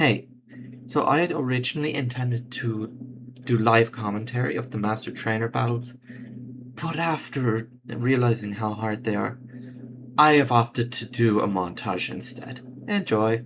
Hey, so I had originally intended to do live commentary of the Master Trainer battles, but after realizing how hard they are, I have opted to do a montage instead. Enjoy.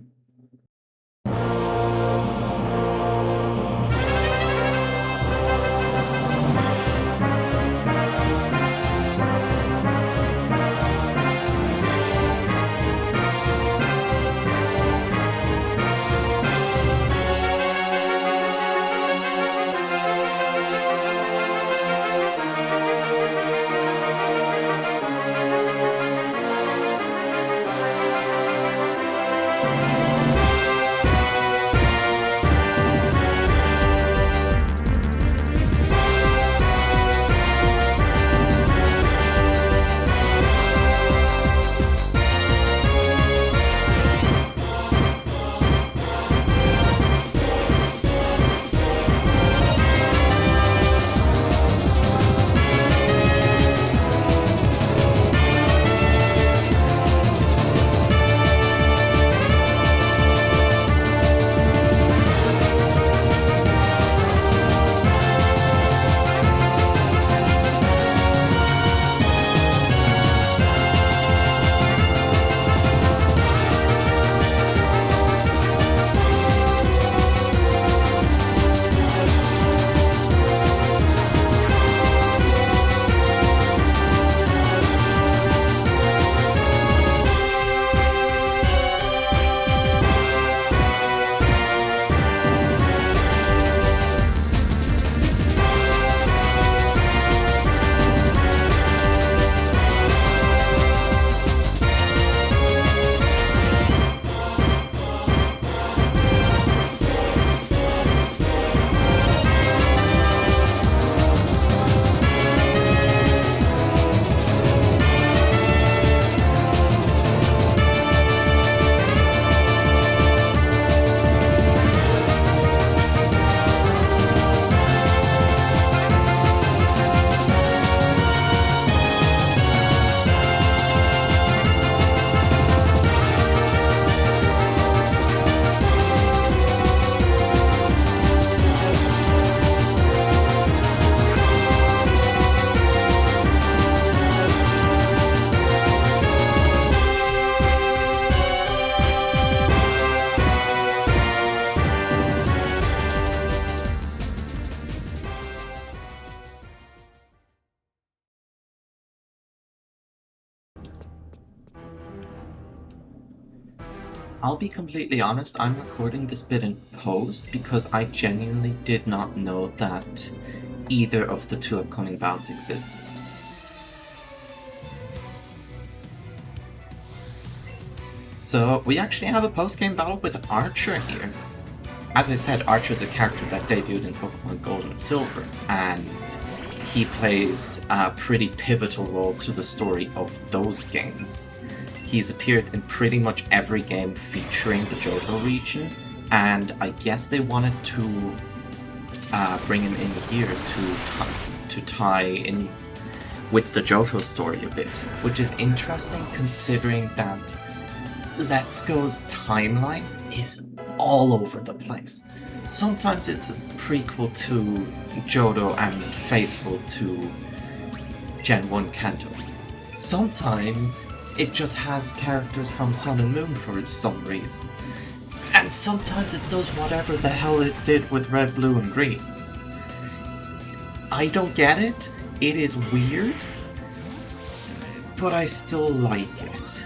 I'll be completely honest, I'm recording this bit in post because I genuinely did not know that either of the two upcoming battles existed. So, we actually have a post-game battle with Archer here. As I said, Archer is a character that debuted in Pokemon Gold and Silver, and he plays a pretty pivotal role to the story of those games. He's appeared in pretty much every game featuring the Johto region, and I guess they wanted to bring him in here to tie in with the Johto story a bit, which is interesting considering that Let's Go's timeline is all over the place. Sometimes it's a prequel to Johto and faithful to Gen 1 Kanto. Sometimes it just has characters from Sun and Moon for some reason. And sometimes it does whatever the hell it did with Red, Blue, and Green. I don't get it. It is weird. But I still like it.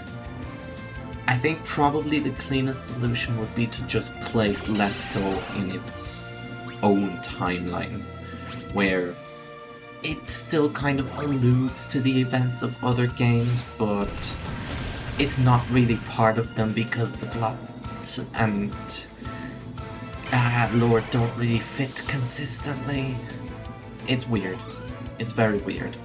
I think probably the cleanest solution would be to just place Let's Go in its own timeline, where it still kind of alludes to the events of other games, but it's not really part of them because the plot and lore don't really fit consistently. It's weird. It's very weird.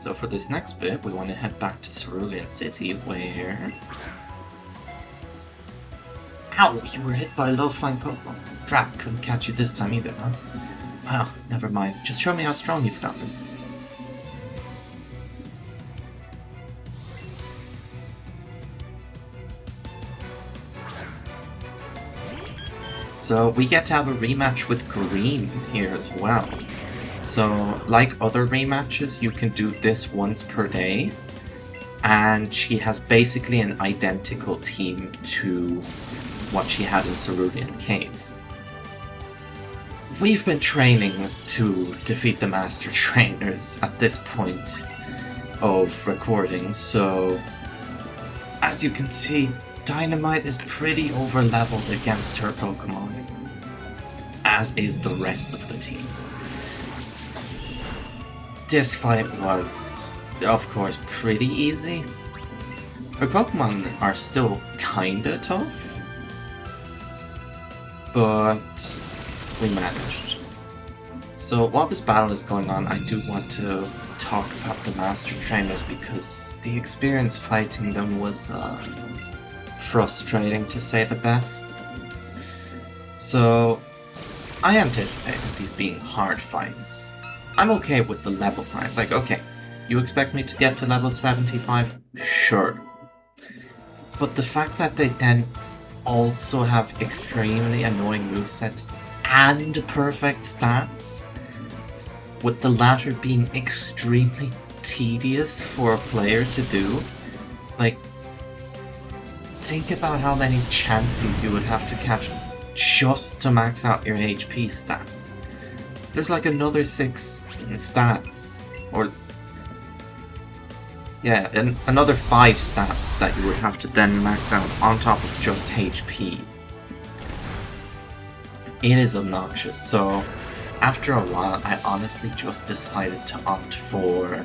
So for this next bit, we want to head back to Cerulean City, where... Ow! You were hit by a low-flying Pokemon. Crap, couldn't catch you this time either, huh? Well, never mind. Just show me how strong you've gotten. So we get to have a rematch with Green here as well. So, like other rematches, you can do this once per day. And she has basically an identical team to what she had in Cerulean Cave. We've been training to defeat the Master Trainers at this point of recording, so as you can see, Dynamite is pretty over-leveled against her Pokemon, as is the rest of the team. This fight was, of course, pretty easy. Her Pokemon are still kinda tough, but we managed. So while this battle is going on, I do want to talk about the Master Trainers because the experience fighting them was frustrating to say the best. So I anticipated these being hard fights. I'm okay with the level climb. Like, okay, you expect me to get to level 75? Sure. But the fact that they then also have extremely annoying movesets and perfect stats, with the latter being extremely tedious for a player to do, like, think about how many chances you would have to catch just to max out your HP stat. There's like another 6 stats, or yeah, another 5 stats that you would have to then max out on top of just HP. It is obnoxious, so after a while I honestly just decided to opt for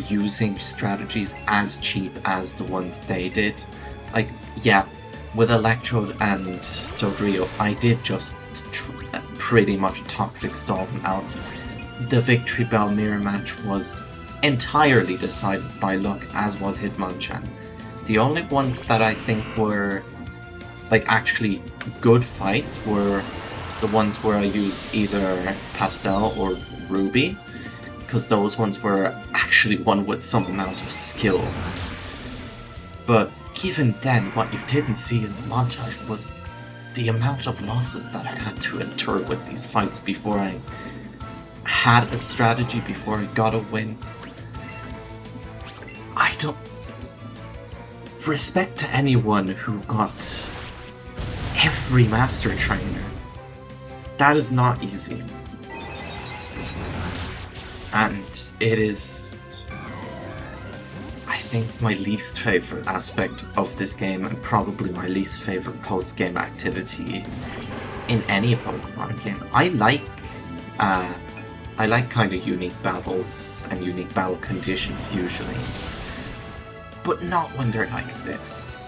using strategies as cheap as the ones they did. Like, yeah, with Electrode and Dodrio, I did just pretty much toxic stall them out. The Victory Bell mirror match was entirely decided by luck, as was Hitmonchan. The only ones that I think were like actually good fights were the ones where I used either Pastel or Ruby, because those ones were actually won with some amount of skill. But even then, what you didn't see in the montage was the amount of losses that I had to endure with these fights before I had a strategy, before I got a win. I don't... Respect to anyone who got every Master Trainer. That is not easy. And it is, I think, my least favorite aspect of this game, and probably my least favorite post-game activity in any Pokemon game. I like kind of unique battles and unique battle conditions usually, but not when they're like this.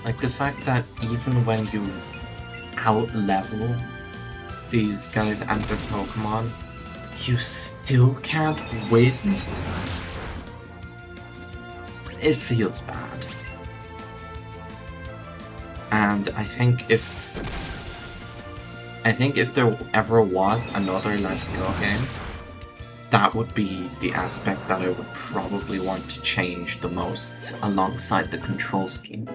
Like the fact that even when you out-level these guys and their Pokemon, you still can't win? It feels bad. And I think if there ever was another Let's Go game, that would be the aspect that I would probably want to change the most alongside the control scheme.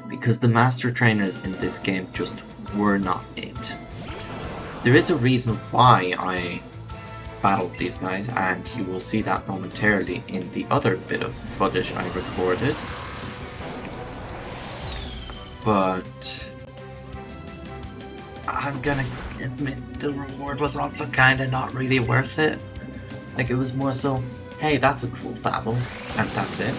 Because the Master Trainers in this game just were not it. There is a reason why I battled these guys, and you will see that momentarily in the other bit of footage I recorded. But I'm gonna admit the reward was also kinda not really worth it. Like, it was more so, hey, that's a cool battle, and that's it.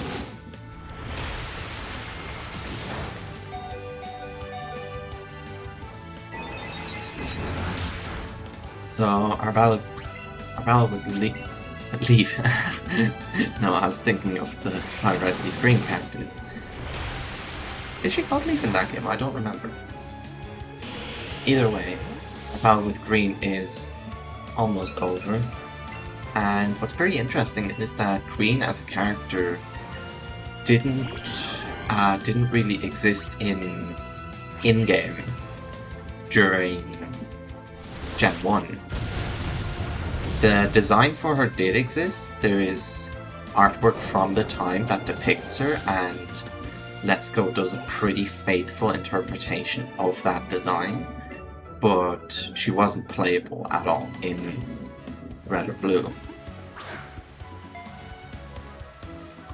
So our battle with No, I was thinking of the fire red leaf green characters. Is she gold leaf in that game? I don't remember. Either way, the battle with green is almost over. And what's pretty interesting is that green as a character didn't really exist in-game during Gen 1. The design for her did exist. There is artwork from the time that depicts her, and Let's Go does a pretty faithful interpretation of that design, but she wasn't playable at all in red or blue.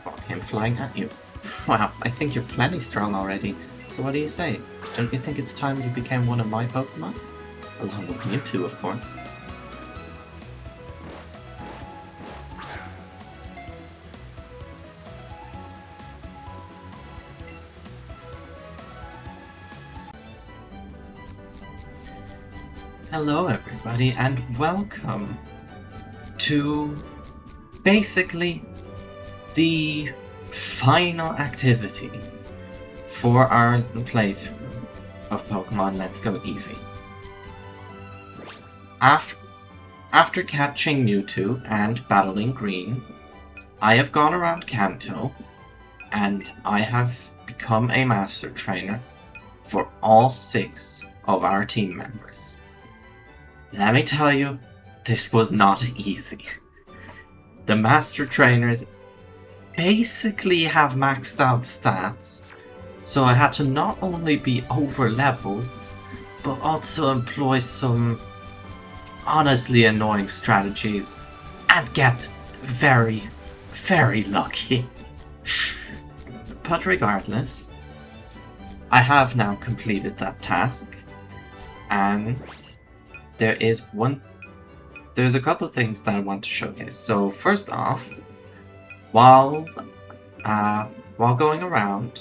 Oh, came flying at you. Wow, I think you're plenty strong already. So what do you say? Don't you think it's time you became one of my Pokemon? Along with Mewtwo, of course. Hello everybody, and welcome to basically the final activity for our playthrough of Pokemon Let's Go Eevee. After catching Mewtwo and battling Green, I have gone around Kanto and I have become a Master Trainer for all 6 of our team members. Let me tell you, this was not easy. The Master Trainers basically have maxed out stats, so I had to not only be over-leveled, but also employ some honestly annoying strategies and get very, very lucky. But regardless, I have now completed that task, and there's a couple of things that I want to showcase. So first off, while going around,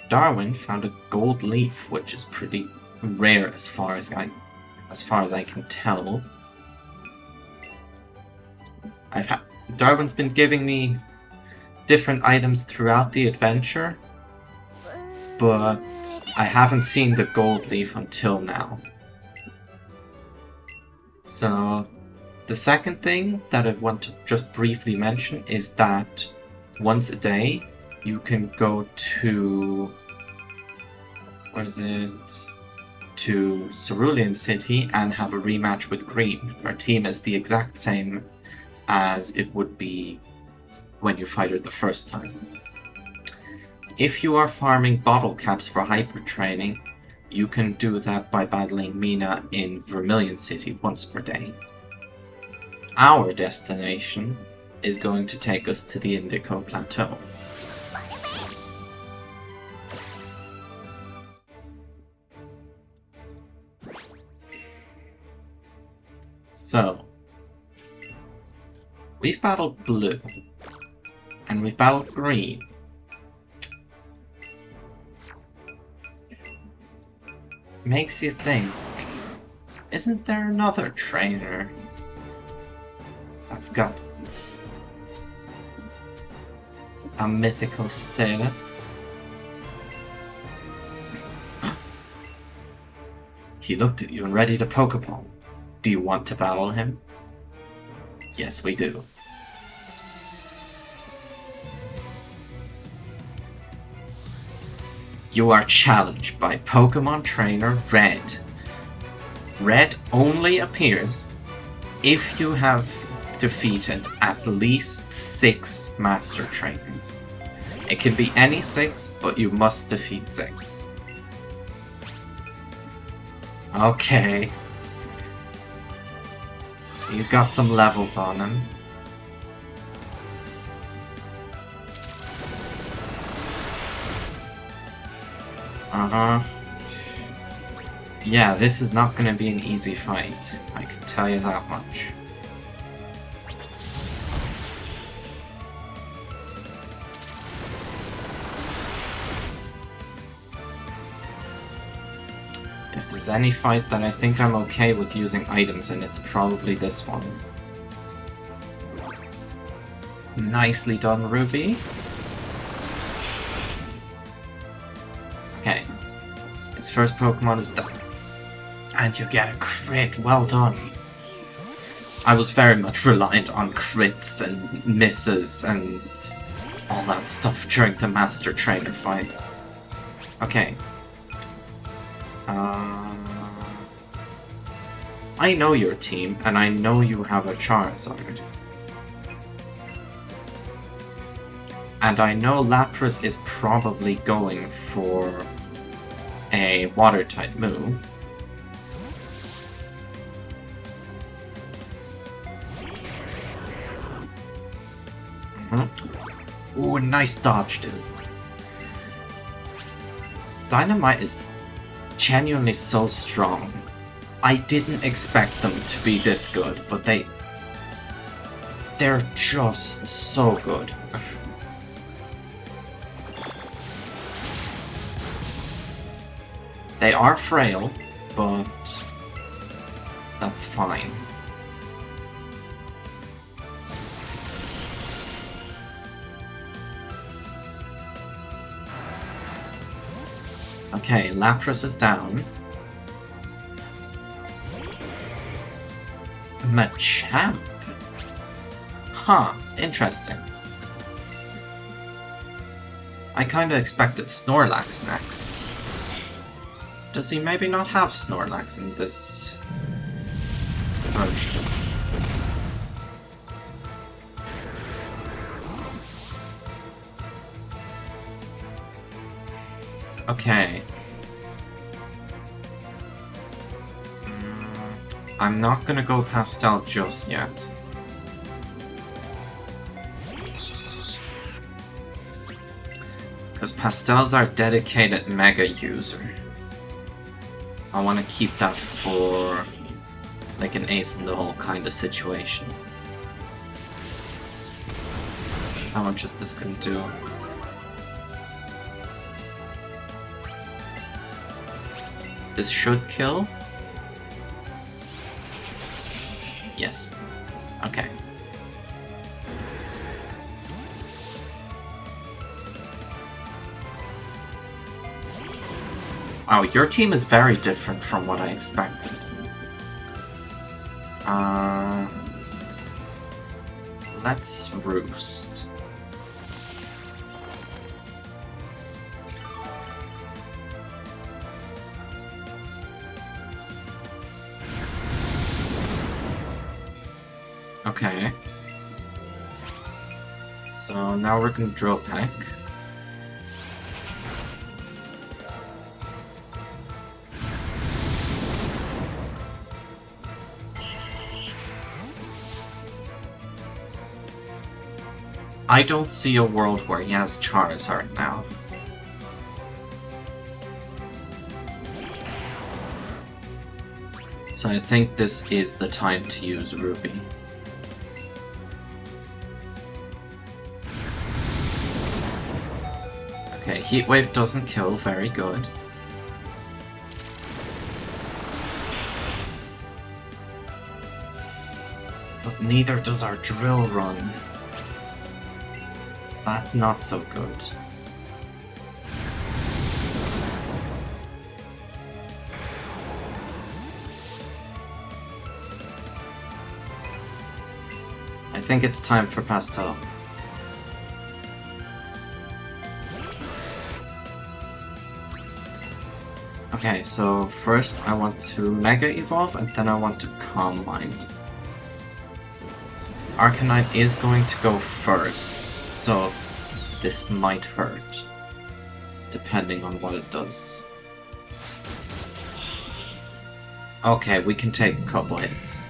Darwin found a gold leaf, which is pretty rare as far as I can tell. Darwin's been giving me different items throughout the adventure, but I haven't seen the gold leaf until now. So, the second thing that I want to just briefly mention is that once a day you can go to Cerulean City and have a rematch with Green. Our team is the exact same as it would be when you fight her the first time. If you are farming bottle caps for hyper training, you can do that by battling Mina in Vermilion City once per day. Our destination is going to take us to the Indigo Plateau. So, we've battled Blue, and we've battled Green. Makes you think, isn't there another trainer that's got a mythical status? He looked at you and readied a Pokeball. Do you want to battle him? Yes, we do. You are challenged by Pokemon Trainer Red. Red only appears if you have defeated at least 6 Master Trainers. It can be any 6, but you must defeat 6. Okay. He's got some levels on him. Yeah, this is not gonna be an easy fight. I can tell you that much. If there's any fight that I think I'm okay with using items in, it's probably this one. Nicely done, Ruby. Okay. His first Pokemon is done. And you get a crit. Well done. I was very much reliant on crits and misses and all that stuff during the Master Trainer fights. Okay. I know your team, and I know you have a Charizard. And I know Lapras is probably going for a Water-type move. Ooh, nice dodge, dude. Dynamite is genuinely so strong. I didn't expect them to be this good, but they're just so good. They are frail, but that's fine. Okay, Lapras is down. Machamp? Huh, interesting. I kinda expected Snorlax next. Does he maybe not have Snorlax in this version? Okay. I'm not gonna go Pastel just yet. Because Pastel's our dedicated Mega user. I want to keep that for like an ace in the hole kind of situation. How much is this gonna do? This should kill. Yes. Okay. Wow, your team is very different from what I expected. Let's roost. Okay. So now we're gonna drill peck. I don't see a world where he has Charizard now. So I think this is the time to use Ruby. Okay, Heat Wave doesn't kill, very good. But neither does our Drill Run. That's not so good. I think it's time for Pastel. Okay, so first I want to Mega Evolve and then I want to Calm Mind. Arcanine is going to go first, so this might hurt, depending on what it does. Okay, we can take a couple hits.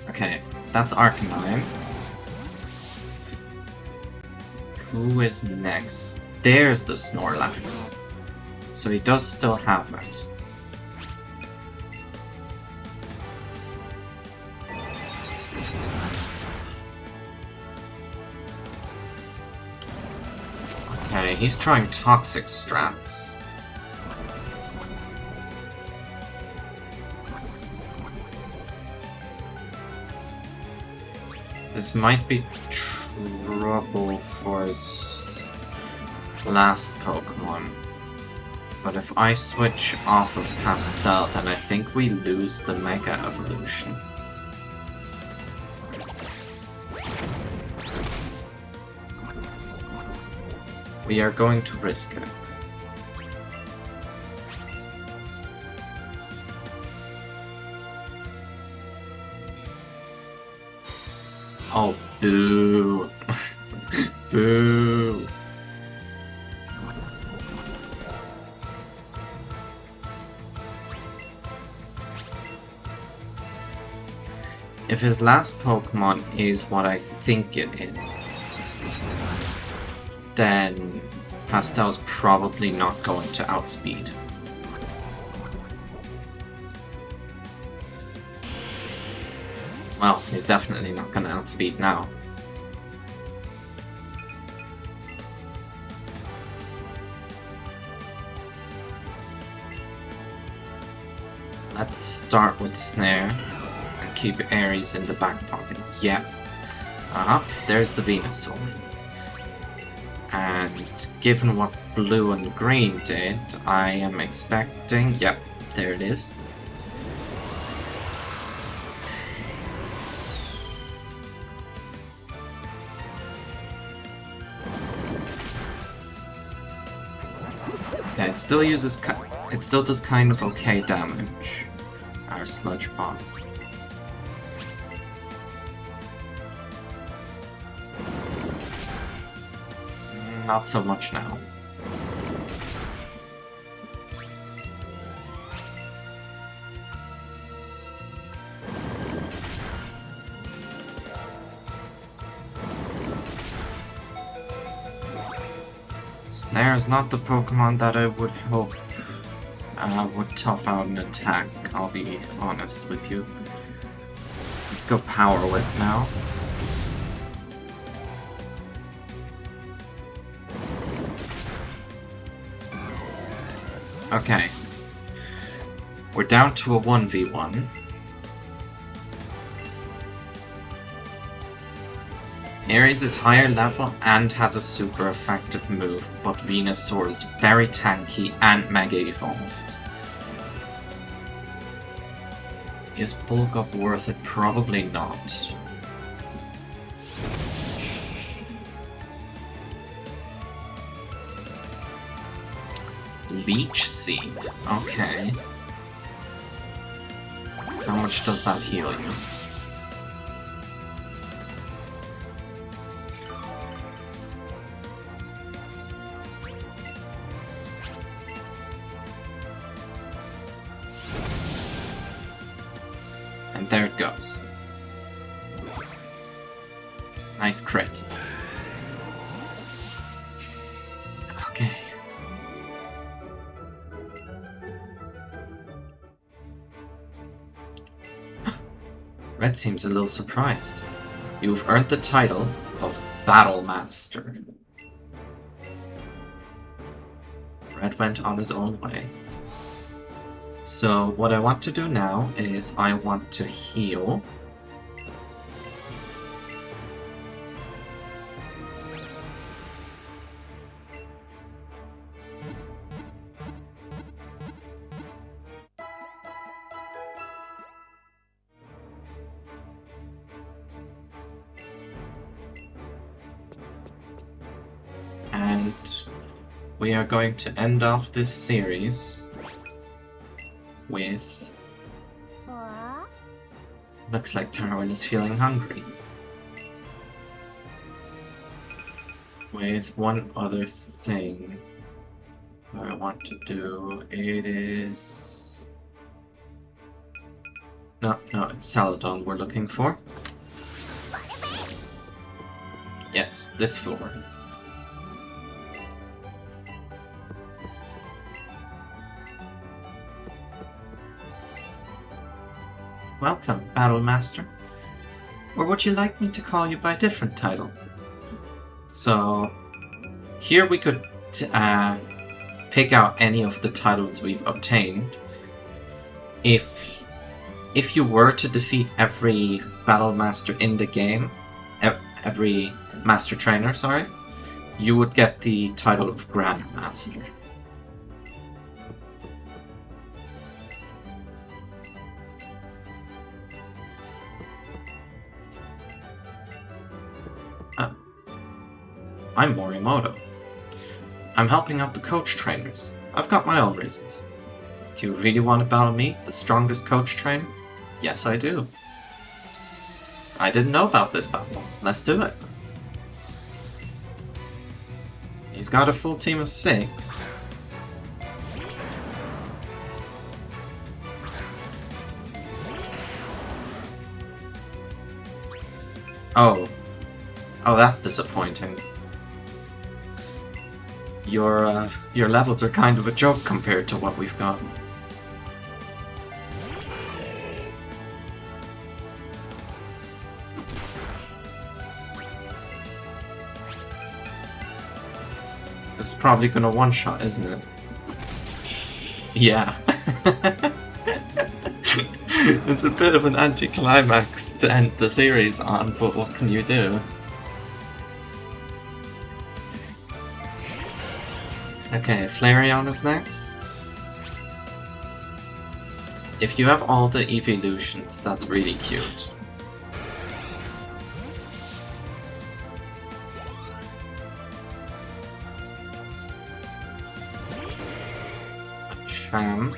Okay, that's Arcanine. Who is next? There's the Snorlax. So he does still have it. he's trying toxic strats. This might be trouble for his last Pokemon. But if I switch off of Pastel, then I think we lose the Mega Evolution. We are going to risk it. Oh, boo. Boo. If his last Pokemon is what I think it is, then Pastel's probably not going to outspeed. Well, he's definitely not going to outspeed now. Let's start with Snare and keep Aries in the back pocket. Yeah. There's the Venusaur. And given what blue and green did, I am expecting... Yep, there it is. Yeah, it still uses... It still does kind of okay damage. Our Sludge Bomb. Not so much now. Snare is not the Pokemon that I would hope would tough out an attack, I'll be honest with you. Let's go Power Whip now. Okay. We're down to a 1v1. Aries is higher level and has a super effective move, but Venusaur is very tanky and Mega Evolved. Is Bulk Up worth it? Probably not. Leech Seed. Okay. How much does that heal you? And there it goes. Nice crit. Okay. Red seems a little surprised. You've earned the title of Battle Master. Red went on his own way. So what I want to do now is I want to heal. And we are going to end off this series with... Looks like Tarwin is feeling hungry. With one other thing that I want to do. It is... No, it's Celadon we're looking for. Yes, this floor. Welcome, Battle Master. Or would you like me to call you by a different title? So, here we could pick out any of the titles we've obtained, if you were to defeat every battle master in the game, every master trainer, sorry, you would get the title of Grandmaster. I'm Morimoto. I'm helping out the coach trainers. I've got my own reasons. Do you really want to battle me, the strongest coach trainer? Yes, I do. I didn't know about this battle. Let's do it. He's got a full team of 6. Oh, that's disappointing. Your levels are kind of a joke compared to what we've got. This is probably gonna one-shot, isn't it? Yeah. It's a bit of an anticlimax to end the series on, but what can you do? Okay, Flareon is next. If you have all the evolutions, that's really cute. A Champ.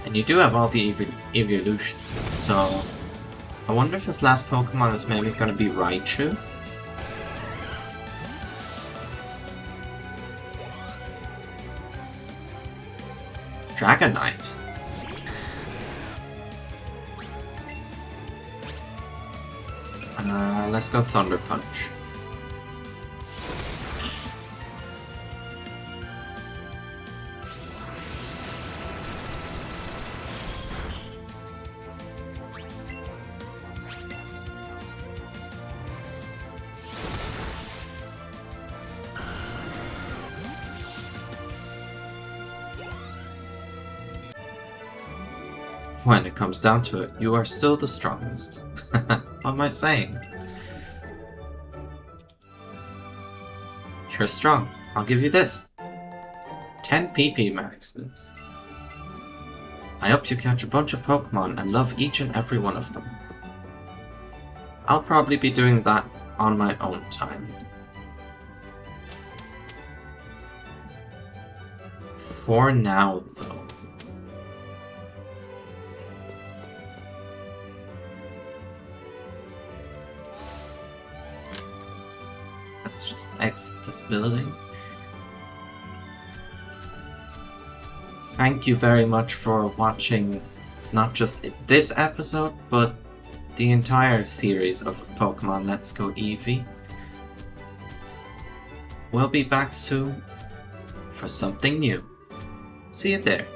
And you do have all the evolutions, so I wonder if his last Pokemon is maybe going to be Raichu? Dragonite. Let's go Thunder Punch. When it comes down to it, you are still the strongest. What am I saying? You're strong. I'll give you this. 10 PP maxes. I hope you catch a bunch of Pokemon and love each and every one of them. I'll probably be doing that on my own time. For now, though. Let's just exit this building. Thank you very much for watching not just this episode, but the entire series of Pokemon Let's Go Eevee. We'll be back soon for something new. See you there.